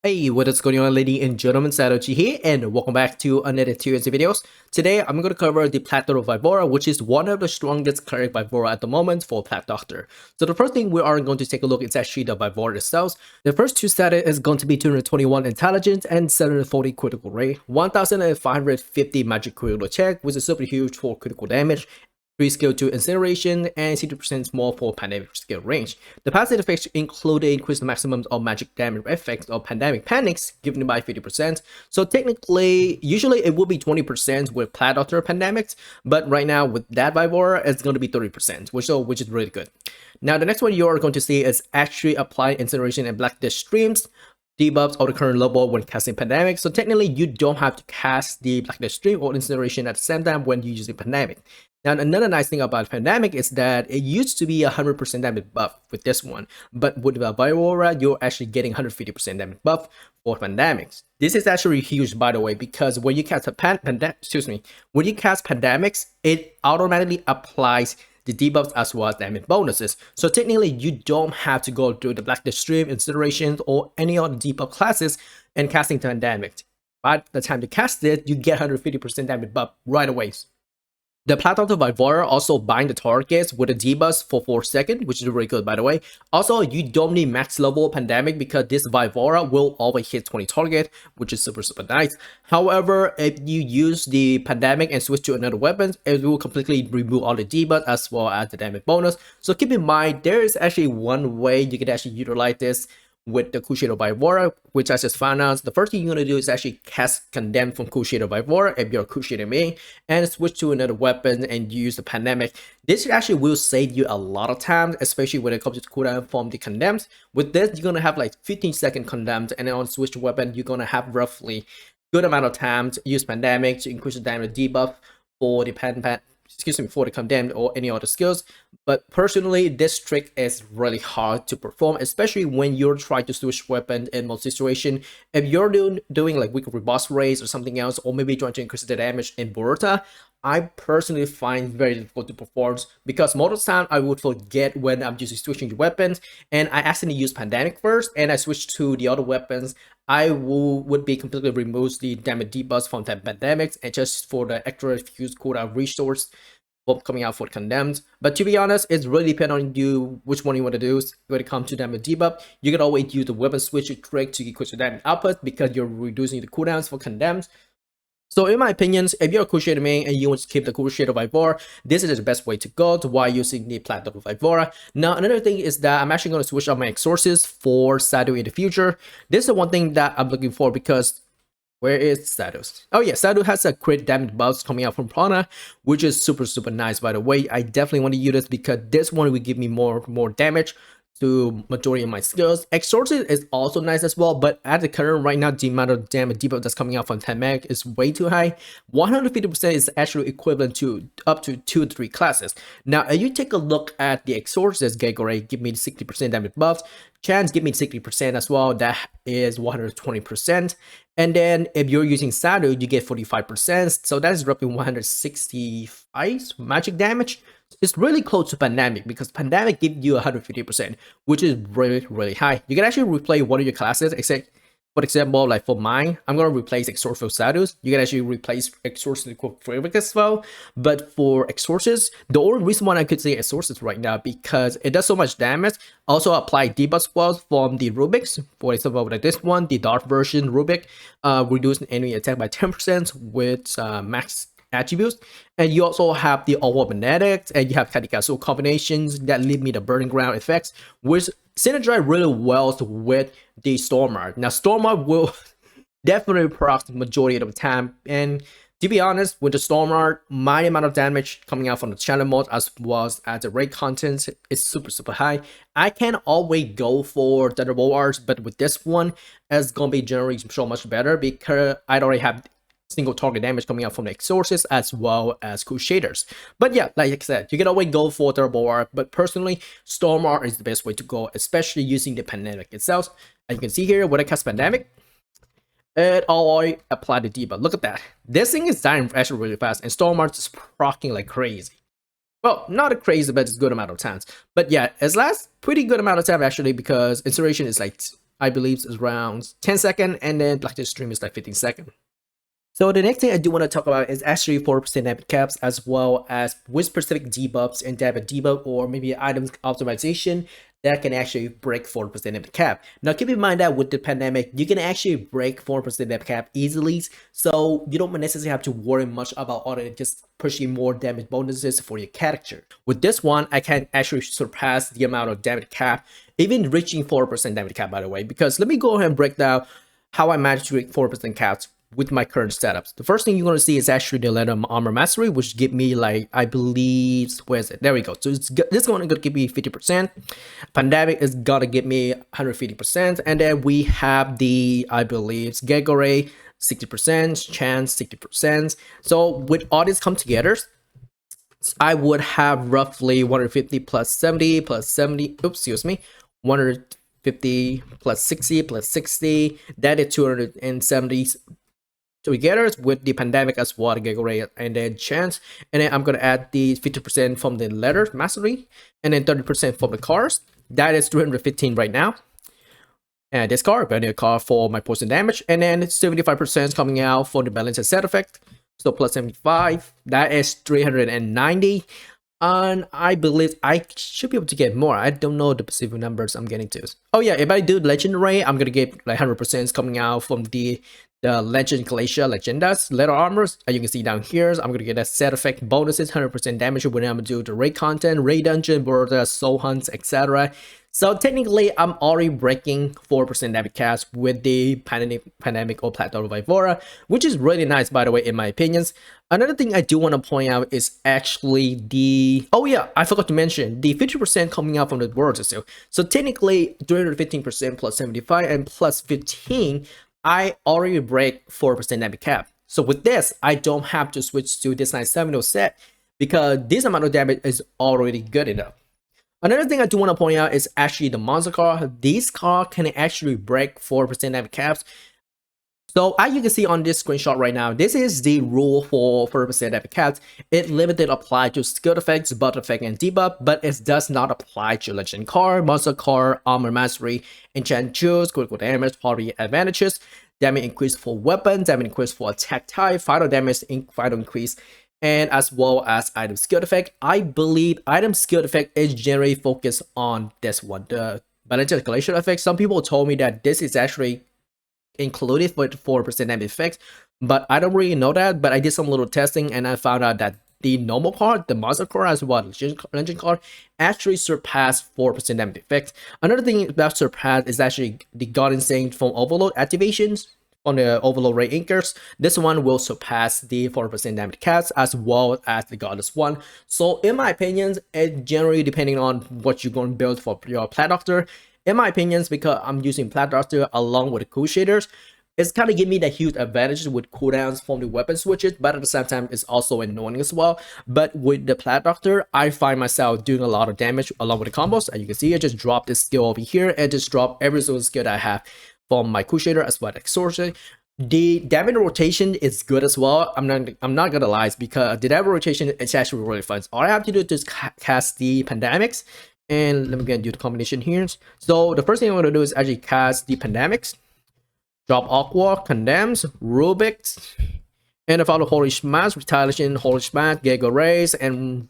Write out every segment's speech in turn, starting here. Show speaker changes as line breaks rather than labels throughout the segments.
Hey, what is going on, ladies and gentlemen? Satoshi here, and welcome back to another series of videos. Today, I'm going to cover the Plat Doctor Vaivora, which is one of the strongest cleric Vaivora at the moment for Plat Doctor. So the first thing we are going to take a look is actually the Vaivora itself. The first two stats is going to be 221 intelligence and 740 critical rate, 1550 magic critical check, which is super huge for critical damage, 3 skill to incineration, and 60% more for pandemic skill range. The passive effects include the increased maximum of magic damage effects of pandemic panics, given by 50%. So technically, usually it would be 20% with Plat Doctor pandemics, but right now with that Vaivora, it's going to be 30%, which is really good. Now the next one you are going to see is actually apply incineration and black dish streams debuffs of the current level when casting pandemic. So technically you don't have to cast the black dish stream or incineration at the same time when you're using pandemic. Now, another nice thing about Pandemic is that it used to be 100% damage buff with this one, but with the Vaivora, you're actually getting 150% damage buff for Pandemics. This is actually huge, by the way, because when you cast when you cast Pandemics, it automatically applies the debuffs as well as damage bonuses. So technically, you don't have to go through the Black Stream, Incinerations, or any other debuff classes and casting Pandemic. By the time you cast it, you get 150% damage buff right away. The Plat Doctor Vaivora also bind the targets with a debuff for 4 seconds, which is really good, by the way. Also, you don't need max level Pandemic because this Vaivora will always hit 20 target, which is super nice. However, if you use the Pandemic and switch to another weapon, it will completely remove all the debuff as well as the damage bonus. So keep in mind, there is actually one way you can actually utilize this with the Crusader Vaivora, which I just found out. The first thing you're going to do is actually cast Condemn from Crusader Vaivora if you're a Crusader main, and switch to another weapon and use the Pandemic. This actually will save you a lot of time, especially when it comes to cooldown from the Condemned. With this, you're going to have like 15-second Condemned, and then on switch weapon, you're going to have roughly good amount of time to use Pandemic to increase the damage debuff for the for the Condemned or any other skills. But personally, this trick is really hard to perform, especially when you're trying to switch weapon in most situation. If you're doing like weekly boss raids or something else, or maybe trying to increase the damage in Boruta, I personally find very difficult to perform because most of the time I would forget when I'm just switching weapons, and I accidentally use Pandemic first and I switch to the other weapons. I would be completely remove the damage debuffs from the Pandemics and just for the extra fuse cooldown resource coming out for Condemned. But to be honest, it's really depend on you which one you want to do. When it comes to damage debuff, you can always use the weapon switch trick to increase your damage output because you're reducing the cooldowns for Condemned. So in my opinions, if you're a Crusader main and you want to keep the Crusader Vaivora, this is the best way to go to while using the Plat Doctor Vaivora. Now, another thing is that I'm actually going to switch out my sources for Sadu in the future. This is the one thing that I'm looking for because where is Sadus? Oh yeah, Sadu has a crit damage buffs coming out from Prana, which is super nice, by the way. I definitely want to use this because this one will give me more damage to majority of my skills. Exorcist is also nice as well, but at the current right now, the amount of damage debuff that's coming out from 10 mag is way too high. 150% is actually equivalent to up to 2 to 3 classes. Now, if you take a look at the Exorcist Gegore, give me 60% damage buffs. Chance give me 60% as well. That is 120%. And then if you're using Sadu, you get 45%. So that is roughly 165 magic damage. It's really close to Pandemic because Pandemic gives you 150%, which is really high. You can actually replay one of your classes, except for example, like for mine, I'm going to replace Exorcist with Sadus. You can actually replace Exorcist with Fabric as well. But for Exorcist, the only reason why I could say Exorcist right now because it does so much damage. Also apply debuff spells from the Rubiks. For example, like this one, the Dark version Rubik, reducing enemy attack by 10% with max attributes, and you also have the all magnetics, and you have Katikasu combinations that leave me the burning ground effects, which synergize really well with the Stormart. Now, Stormart will definitely proc the majority of the time, and to be honest, with the Stormart, my amount of damage coming out from the channel mode as well as the raid content is super high. I can always go for Thunderbolt Arts, but with this one, it's gonna be generally so much better because I already have single target damage coming out from the Exorcist as well as Crusaders. But yeah, like I said, you can always go for Turbo Art, but personally, Storm Art is the best way to go, especially using the Pandemic itself. As you can see here, when I cast Pandemic, it already applied the debuff. Look at that. This thing is dying actually really fast, and Storm Art is proccing like crazy. Well, not a crazy, but it's a good amount of times. But yeah, it lasts pretty good amount of time actually because Incineration is like I believe is around 10 seconds, and then Black Stream is like 15 seconds. So the next thing I do want to talk about is actually 4% damage caps, as well as with specific debuffs and damage debuff or maybe items optimization that can actually break 4% damage cap. Now keep in mind that with the pandemic, you can actually break 4% damage cap easily, so you don't necessarily have to worry much about just pushing more damage bonuses for your character. With this one, I can actually surpass the amount of damage cap, even reaching 4% damage cap, by the way, because let me go ahead and break down how I managed to reach 4% caps with my current setups. The first thing you're going to see is actually the letter armor mastery, which give me like, I believe, where is it? There we go. So this one is going to give me 50%. Pandemic is going to give me 150%. And then we have the, I believe, Gegore 60%, Chance 60%. So with all this come together, I would have roughly 150 plus 70 plus 70, oops, excuse me, 150 plus 60 plus 60, that is 270 together with the pandemic as well, Gegore and then Chance. And then I'm going to add the 50% from the letter mastery and then 30% from the cars. That is 315 right now. And this card, burning a card for my poison damage, and then 75% coming out for the balance and set effect. So plus 75, that is 390. And I believe I should be able to get more. I don't know the specific numbers I'm getting to. Oh yeah, if I do legendary, I'm gonna get like 100% coming out from the Legend Glacier Legendas leather armors. As you can see down here, so I'm gonna get that set effect bonuses, 100% damage when I'm gonna do the raid content, raid dungeon, border, soul hunts, etc. So technically, I'm already breaking 4% damage caps with the pandemic or Plateau of Vaivora, which is really nice, by the way, in my opinions. Another thing I do want to point out is actually the, oh yeah, I forgot to mention the 50% coming out from the world itself. So technically, 315% plus 75 and plus 15, I already break 4% damage cap. So with this, I don't have to switch to this 970 set because this amount of damage is already good enough. Another thing I do want to point out is actually the monster card. These cards can actually break 4% damage caps. So as you can see on this screenshot right now, this is the rule for 4% damage caps. It limited apply to skill effects, buff effect, and debuff, but it does not apply to legend card, monster card, armor mastery, enchant jewels, critical damage, party advantages, damage increase for weapons, damage increase for attack type, final damage, final increase, and as well as item skill effect. I believe item skill effect is generally focused on this one, the balance escalation effect. Some people told me that this is actually included with 4% damage effect, but I don't really know that. But I did some little testing and I found out that the normal card, the monster card, as well as legend card, actually surpassed 4% damage effect. Another thing that surpassed is actually the God Insane from Overload activations on the Overload Ray Inkers. This one will surpass the 4% damage caps as well as the Goddess one. So in my opinion, it generally depending on what you're going to build for your Plat Doctor. In my opinions, because I'm using Plat Doctor along with the cool shaders, it's kind of give me the huge advantage with cooldowns from the weapon switches, but at the same time, it's also annoying as well. But with the Plat Doctor, I find myself doing a lot of damage along with the combos. As you can see, I just dropped this skill over here and just drop every single skill that I have from my Crusader as well as Exorcism. The damage rotation is good as well. I'm not gonna lie, because the damage rotation is actually really fun. All I have to do is just cast the pandemics, and let me go and do the combination here. So the first thing I'm gonna do is actually cast the pandemics, drop Aqua, Condemns, Rubik's, and follow Holy Smash, Retaliation, Holy Smash, Giga Rays, and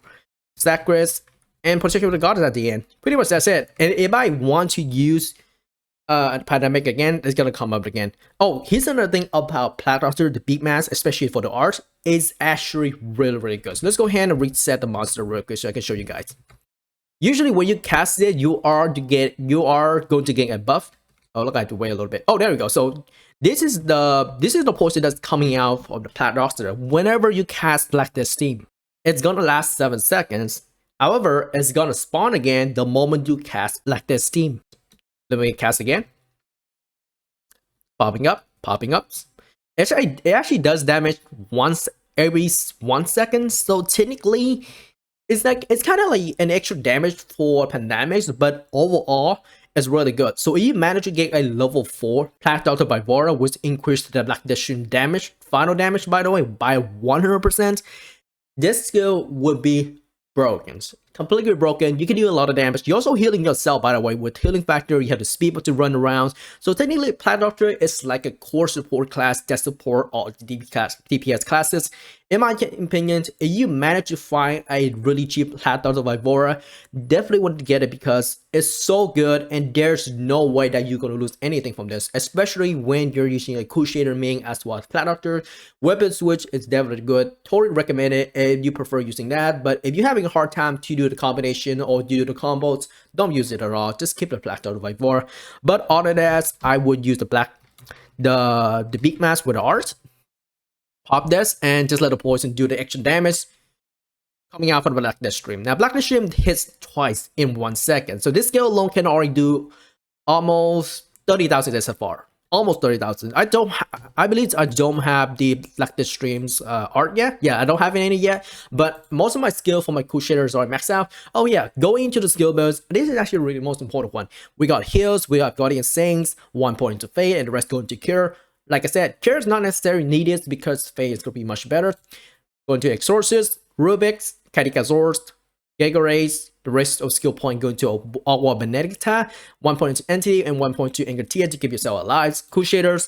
Sacris, and particularly Goddess at the end. Pretty much that's it. And if I want to use pandemic again, it's gonna come up again. Oh, here's another thing about Plat Doctor, the beat mask, especially for the art, is actually really good. So let's go ahead and reset the monster real quick so I can show you guys. Usually when you cast it, you are going to get a buff. Oh, look, I have to wait a little bit. Oh, there we go. So this is the portion that's coming out of the Plat Doctor. Whenever you cast Black Death Steam, it's gonna last 7 seconds. However, it's gonna spawn again the moment you cast Black Death Steam. Let me cast again. Popping up. It actually does damage once every 1 second. So technically, it's kind of like an extra damage for pandemics, but overall, it's really good. So if you manage to get a level 4 Plat Doctor Vaivora, which increased the Black Death Stream damage, final damage by the way, by 100%, this skill would be broken. completely broken. You can do a lot of damage. You're also healing yourself, by the way. With healing factor, you have the speed to run around. So technically, Plat Doctor is like a core support class that support all DPS classes. In my opinion, if you manage to find a really cheap Plat Doctor Vaivora, definitely want to get it because it's so good and there's no way that you're going to lose anything from this, especially when you're using a Crusader main as well as Plat Doctor. Weapon switch is definitely good. Totally recommend it if you prefer using that. But if you're having a hard time to do the combination or do the combos, don't use it at all. Just keep the Plat Doctor Vaivora. But other than that, I would use the Beak Mask with the art. Pop this and just let the poison do the extra damage coming out from the Blackness Stream. Now, Blackness Stream hits twice in 1 second. So this skill alone can already do almost 30,000 SFR. Almost 30,000. I believe I don't have the Blackness Stream's art yet. Yeah, I don't have any yet. But most of my skill for my Crusaders are maxed out. Oh yeah, going into the skill builds, this is actually really the most important one. We got heals, we got Guardian Saints, 1 point into Fade, and the rest going to Cure. Like I said, Cure is not necessarily needed because Fade is going to be much better. Going to Exorcist, Rubik's, Catechazorst, Gagares, the rest of skill point going to Agua Benedicta, 1 point to Entity, and 1 point to Engertia to keep yourself alive. Crusader,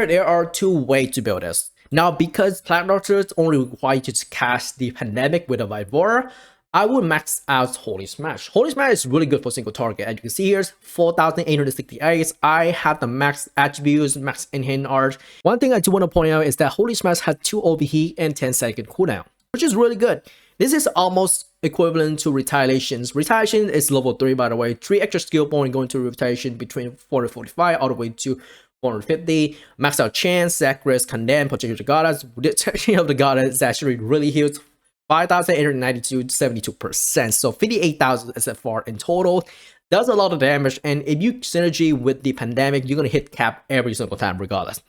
there are 2 ways to build this. Now, because Plat Doctors only require you to cast the Pandemic with a Vaivora, I would max out Holy Smash. Holy Smash is really good for single target. As you can see here, 4,868. I have the max attributes, max in-hand art. One thing I do want to point out is that Holy Smash has 2 overheat and 10-second cooldown, which is really good. This is almost equivalent to Retaliations. Retaliation is level 3, by the way. 3 extra skill points going to Retaliation between 445 all the way to 450. Max out Chance, Zacharias, Condemn, Protect the Goddess. The Protection of the Goddess actually really heals 5,892, 72%. So 58,000 SFR in total. Does a lot of damage. And if you synergy with the Pandemic, you're going to hit cap every single time regardless.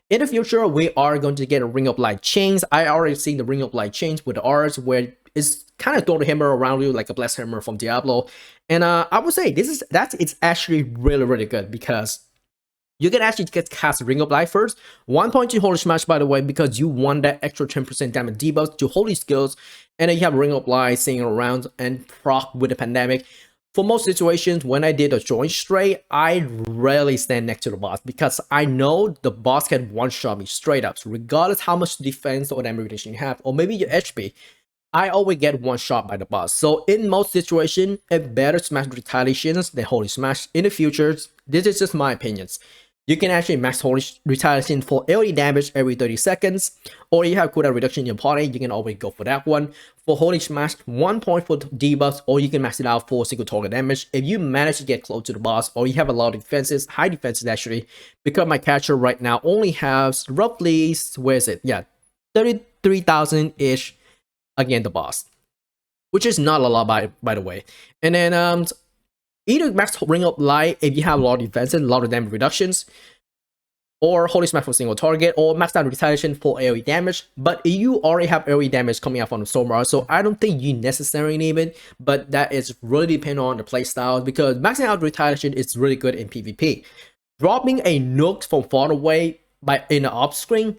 In the future, we are going to get a Ring of Light chains. I already seen the Ring of Light chains with the arts where it's kind of throw the hammer around you like a blessed hammer from Diablo. And I would say it's actually really good because you can actually get cast Ring of Light first. 1 point to Holy Smash, by the way, because you want that extra 10% damage debuff to Holy Skills. And then you have Ring of Light sitting around and proc with the Pandemic. For most situations, when I did a joint straight, I rarely stand next to the boss because I know the boss can one-shot me straight up. So regardless how much defense or damage reduction you have, or maybe your HP, I always get one shot by the boss. So in most situations, it better smash Retaliations than Holy Smash. In the future, this is just my opinions. You can actually max Holy Retaliation for AoE damage every 30 seconds, or you have cooldown reduction in your party, you can always go for that one. For Holy Smash, 1 point for debuffs, or you can max it out for single target damage. If you manage to get close to the boss, or you have a lot of defenses, high defenses actually, because my catcher right now only has roughly, where is it? Yeah, 33,000-ish against the boss, which is not a lot by the way. And then either max Ring of Light if you have a lot of defense and a lot of damage reductions, or Holy Smash for single target, or max out Retaliation for AoE damage. But you already have AoE damage coming out from the Stormar, so I don't think you necessarily need it, but that is really dependent on the playstyle, because maxing out Retaliation is really good in PvP. Dropping a nuke from far away in the off screen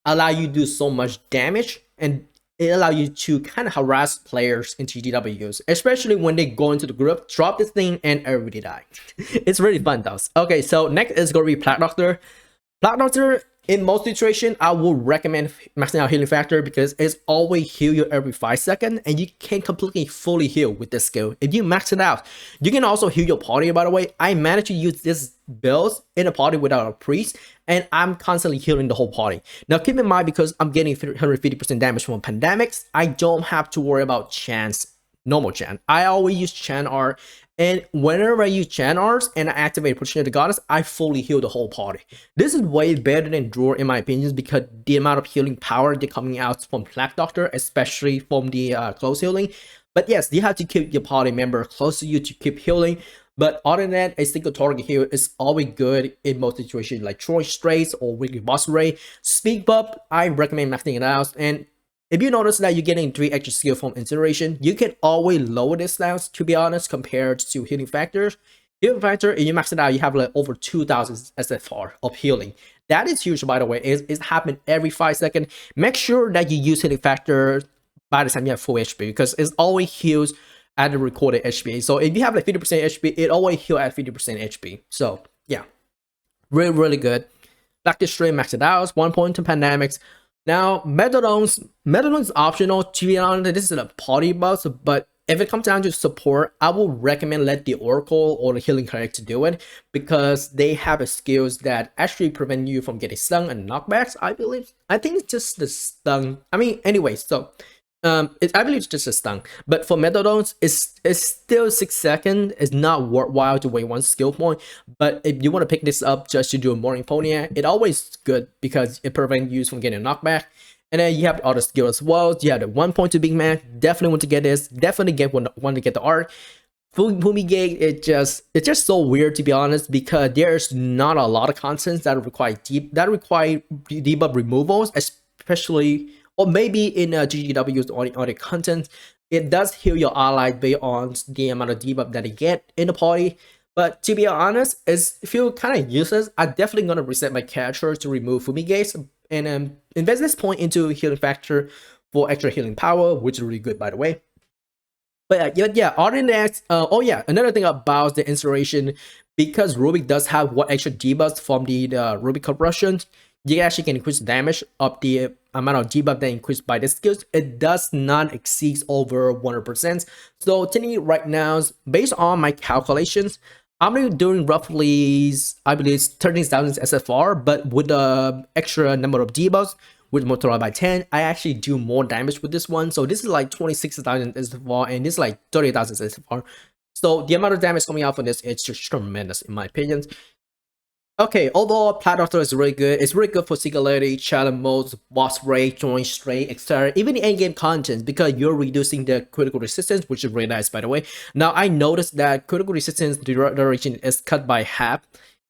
allow you to do so much damage, and it allows you to kind of harass players in TGWs, especially when they go into the group, drop this thing, and everybody die. It's really fun though. Okay, so next is going to be Plat Doctor. Plat Doctor, in most situations, I would recommend maxing out Healing Factor because it's always heal you every 5 seconds, and you can completely fully heal with this skill. If you max it out, you can also heal your party, by the way. I managed to use this build in a party without a priest, and I'm constantly healing the whole party. Now keep in mind, because I'm getting 150% damage from pandemics, I don't have to worry about chance, normal chance. I always use Chan R, and whenever I use Chan R's and I activate Protection of the Goddess, I fully heal the whole party. This is way better than Draw in my opinion, because the amount of healing power that's coming out from Plat Doctor, especially from the close healing. But yes, you have to keep your party member close to you to keep healing. But other than that, a single target here is always good in most situations like Troy Straits or Wicked Boss Ray. Speak Bub, I recommend maxing it out. And if you notice that you're getting 3 extra skill from Incineration, you can always lower this down, to be honest, compared to Healing Factors. Healing Factor, if you max it out, you have like over 2,000 SFR of healing. That is huge, by the way. It's happening every 5 seconds. Make sure that you use Healing Factor by the time you have full HP, because it always heals at the recorded HP. So if you have like 50% HP, it always heal at 50% HP. So yeah, really good. Black Stream maxed it out, 1 point to Pandemics. Now, Metadone's optional. To be honest, this is a party buff, but if it comes down to support, I will recommend let the Oracle or the Healing Character do it, because they have a skills that actually prevent you from getting stun and knockbacks, I believe. I think it's just the stun. I mean, anyway, so I believe it's just a stun. But for Metadones, it's still 6 seconds. It's not worthwhile to wait 1 skill point. But if you want to pick this up just to do a morning pony, it always good because it prevents you from getting a knockback. And then you have all the skills as well. You have the 1 point to big man. Definitely want to get this. Definitely want to get the art. Fumigate, it's just so weird, to be honest, because there's not a lot of content that require debuff removals, especially, or maybe in GGW's on the content. It does heal your ally based on the amount of debuff that they get in the party. But to be honest, it feels kind of useless. I'm definitely gonna reset my character to remove Fumigates and invest this point into healing factor for extra healing power, which is really good, by the way. But yeah, other than that, oh yeah, another thing about the installation, because Rubik does have 1 extra debuffs from the Rubik Corruption, you actually can increase damage of the amount of debuff that increased by the skills. It does not exceed over 100%. So technically right now, based on my calculations, I'm doing roughly, I believe, 13,000 SFR, but with the extra number of debuffs, with multiplied by 10, I actually do more damage with this one. So this is like 26,000 SFR, and this is like 30,000 SFR. So the amount of damage coming out from this, it's just tremendous in my opinion. Okay, overall, Plat Doctor is really good. It's really good for singularity, challenge modes, boss raid, join straight, etc. Even the endgame content, because you're reducing the critical resistance, which is really nice, by the way. Now, I noticed that critical resistance duration is cut by half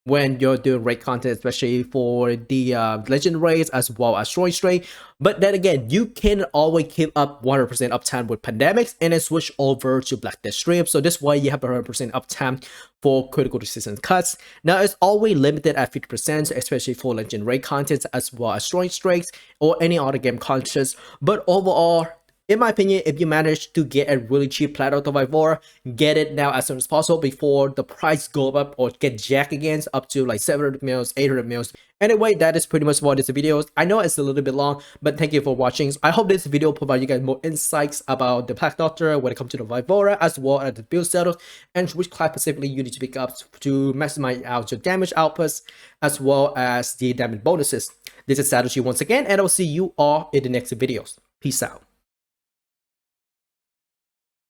when you're doing raid content, especially for the legend raids as well as join straight. But then again, you can always keep up 100% uptime with Pandemics and then switch over to Black Death Strip. So this way you have 100% uptime for critical resistance cuts. Now it's always limited at 50%, especially for legend raid content as well as join strikes or any other game contents. But overall, in my opinion, if you manage to get a really cheap Platinum of Vaivora, get it now as soon as possible before the price go up or get jacked again up to like 700 mils, 800 mils. Anyway, that is pretty much for this video. I know it's a little bit long, but thank you for watching. I hope this video provides you guys more insights about the Black Doctor when it comes to the Vaivora, as well as the build setup and which class specifically you need to pick up to maximize out your damage outputs as well as the damage bonuses. This is Satoshi once again, and I'll see you all in the next videos. Peace out.